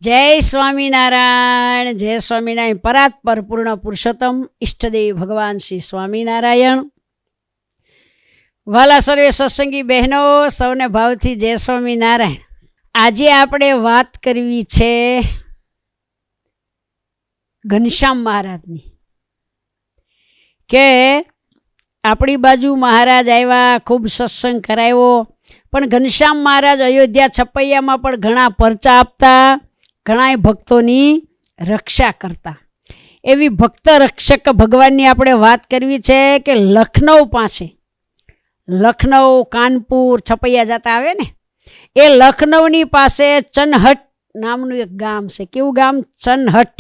जय स्वामीनारायण। जय स्वामीनारायण। परात्पर पूर्ण पुरुषोत्तम इष्टदेव भगवान श्री स्वामीनारायण। वाला सर्वे सत्संगी बहनो सौने भावथी जय स्वामीनारायण। આજે આપણે વાત કરવી છે ઘનશ્યામ મહારાજની કે આપણી બાજુ મહારાજ આવ્યા, ખૂબ સત્સંગ કરાવ્યો, પણ ઘનશ્યામ મહારાજ અયોધ્યા છપૈયામાં પણ ઘણા પરચા આપતા, ઘણા ભક્તોની રક્ષા કરતા. એવી ભક્ત રક્ષક ભગવાનની આપણે વાત કરવી છે કે લખનઉ પાસે, લખનઉ કાનપુર છપૈયા જતા આવે ને, એ લખનઉની પાસે ચનહટ નામનું એક ગામ છે. કેવું ગામ? ચનહટ.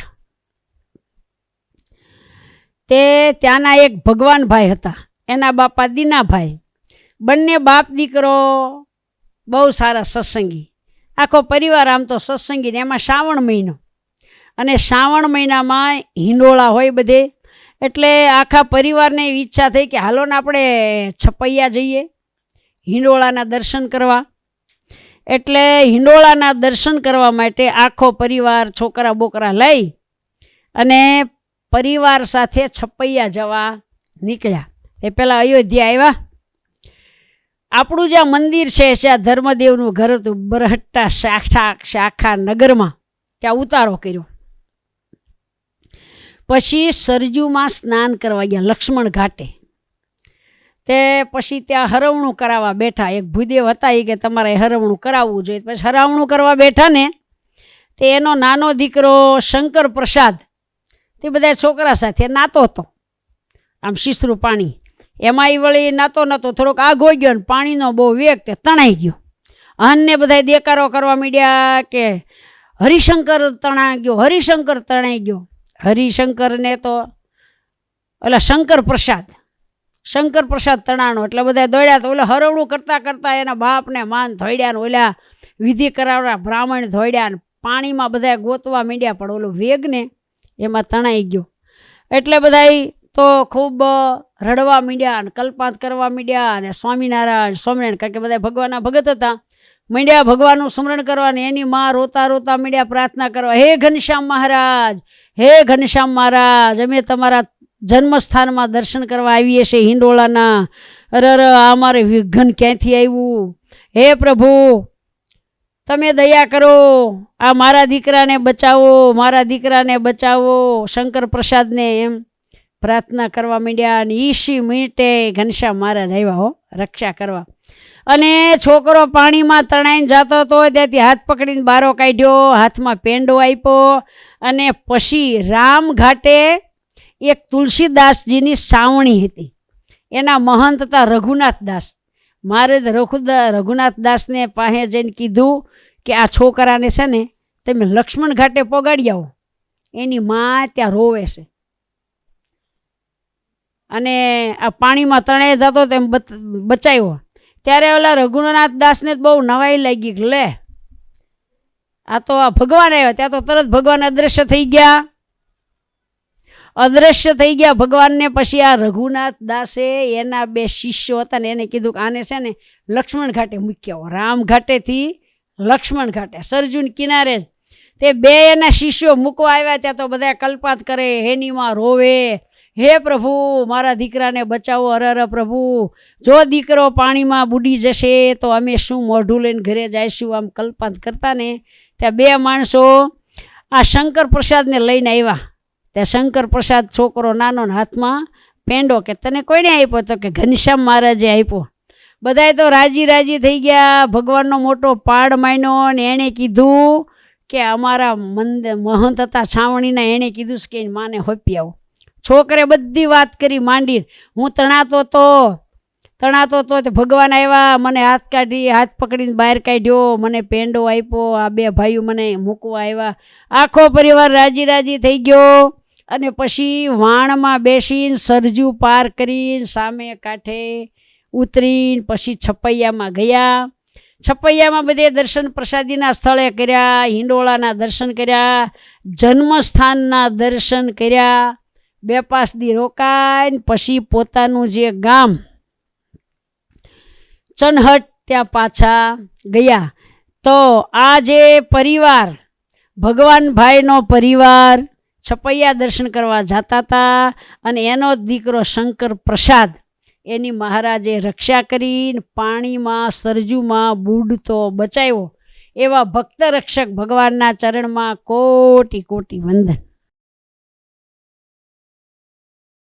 તે ત્યાંના એક ભગવાનભાઈ હતા, એના બાપા દીનાભાઈ. બંને બાપ દીકરો બહુ સારા સત્સંગી, આખો પરિવાર આમ તો સત્સંગી. ને એમાં શ્રાવણ મહિનો, અને શ્રાવણ મહિનામાં હિંડોળા હોય બધે, એટલે આખા પરિવારને એવી ઈચ્છા થઈ કે હાલો ને આપણે છપૈયા જઈએ હિંડોળાના દર્શન કરવા. એટલે હિંડોળાના દર્શન કરવા માટે આખો પરિવાર છોકરા બોકરા લઈ અને પરિવાર સાથે છપૈયા જવા નીકળ્યા. એ પહેલાં અયોધ્યા આવ્યા. આપણું જ્યાં મંદિર છે ત્યાં ધર્મદેવનું ઘર હતું, બરહટ્ટા શાખા નગરમાં. ત્યાં ઉતારો કર્યો. પછી સરજુમાં સ્નાન કરવા ગયા લક્ષ્મણ ઘાટે. તે પછી ત્યાં હરવણું કરાવવા બેઠા. એક ભૂદેવ હતા એ કે તમારે હરવણું કરાવવું જોઈએ. પછી હરવણું કરવા બેઠા ને, તે એનો નાનો દીકરો શંકર પ્રસાદ તે બધા છોકરા સાથે નાતો હતો, આમ શીસરું પાણી. એમાં એ વળી નાતો થોડોક આગો ગયો ને પાણીનો બહુ વેગ, તે તણાઈ ગયો. અહનને બધા દેકારો કરવા માંડ્યા કે હરિશંકર તણાઈ ગયો, હરિશંકર તણાઈ ગયો. હરિશંકરને તો ઓલા શંકર પ્રસાદ તણાણો. એટલે બધા દોડ્યા. તો ઓલા હરવણું કરતાં કરતાં એના બાપને માન ધોડ્યા ને ઓલા વિધિ કરાવડા બ્રાહ્મણ ધોડ્યા ને પાણીમાં બધા ગોતવા માંડ્યા, પણ ઓલો વેગ ને એમાં તણાઈ ગયો. એટલે બધા તો ખૂબ રડવા માંડ્યા અને કલ્પાંત કરવા માંડ્યા અને સ્વામિનારાયણ, કારણ કે બધા ભગવાનના ભગત હતા, માંડ્યા ભગવાનનું સ્મરણ કરવા. ને એની માં રોતા રોતા માંડ્યા પ્રાર્થના કરવા, હે ઘનશ્યામ મહારાજ, હે ઘનશ્યામ મહારાજ, અમે તમારા જન્મસ્થાનમાં દર્શન કરવા આવીએ છીએ હિંડોળાના. અરે અમારે વિઘ્ન ક્યાંથી આવ્યું? હે પ્રભુ તમે દયા કરો, આ મારા દીકરાને બચાવો, મારા દીકરાને બચાવો. શંકર પ્રસાદને એમ પ્રાર્થના કરવા માંડ્યા. અને 20 મિનિટે ઘનશ્યામ મહારાજ આવ્યા હો રક્ષા કરવા. અને છોકરો પાણીમાં તણાઈને જતો હતો ત્યાંથી હાથ પકડીને બારો કાઢ્યો, હાથમાં પેંડો આપ્યો. અને પછી રામ ઘાટે એક તુલસીદાસજીની સાવણી હતી, એના મહંત હતા રઘુનાથ દાસ. મારે રઘુનાથ દાસને પાસે જઈને કીધું કે આ છોકરાને છે ને તમે લક્ષ્મણ ઘાટે પોગાડી આવો, એની માં ત્યાં રોવે છે. અને આ પાણીમાં તણાઈ જતો તેમ બચાવ્યો. ત્યારે ઓલા રઘુનાથ દાસને બહુ નવાઈ લાગી કે લે આ તો આ ભગવાન આવ્યા. ત્યાં તો તરત ભગવાન અદૃશ્ય થઈ ગયા ભગવાનને. પછી આ રઘુનાથ દાસે એના 2 શિષ્યો હતા ને એને કીધું કે આને છે ને લક્ષ્મણ ઘાટે મૂકી આવો. રામ ઘાટેથી લક્ષ્મણ ઘાટે સરજુન કિનારે જ તે 2 એના શિષ્યો મૂકવા આવ્યા. ત્યાં તો બધા કલ્પાત કરે, હેની માં રોવે, હે પ્રભુ મારા દીકરાને બચાવો. અરર પ્રભુ, જો દીકરો પાણીમાં બુડી જશે તો અમે શું મોઢું લઈને ઘરે જઈશું? આમ કલ્પાત કરતા ને ત્યાં 2 માણસો આ શંકર પ્રસાદને લઈને આવ્યા. ત્યાં શંકર પ્રસાદ છોકરો નાનો હાથમાં પેંડો, કે તને કોઈને આપ્યો? તો કે ઘનશ્યામ મહારાજે આપ્યો. બધાએ તો રાજી થઈ ગયા. ભગવાનનો મોટો પાડ માન્યો. ને એણે કીધું કે અમારા મહંત હતા છાવણીના, એણે કીધું કે માને હોપી આવો. છોકરે બધી વાત કરી માંડી. હું તણાતો તો ભગવાન આવ્યા, મને હાથ પકડીને બહાર કાઢ્યો, મને પેંડો આપ્યો, આ 2 ભાઈઓ મને મૂકવા આવ્યા. આખો પરિવાર રાજી થઈ ગયો. અને પછી વાણમાં બેસીને સરજુ પાર કરીને સામે કાંઠે ઉતરીને પછી છપૈયામાં ગયા. છપૈયામાં બધે દર્શન પ્રસાદીના સ્થળે કર્યા, હિંડોળાના દર્શન કર્યા, જન્મસ્થાનના દર્શન કર્યા. 2-5 દી રોકાઈને પછી પોતાનું જે ગામ ચનહટ ત્યાં પાછા ગયા. તો આ જે પરિવાર ભગવાન ભાઈનો પરિવાર છપૈયા દર્શન કરવા જતા હતા અને એનો જ દીકરો શંકર પ્રસાદ એની મહારાજે રક્ષા કરીને પાણીમાં સરજુમાં બુડતો બચાવ્યો. એવા ભક્ત રક્ષક ભગવાનના ચરણમાં કોટી કોટી વંદન.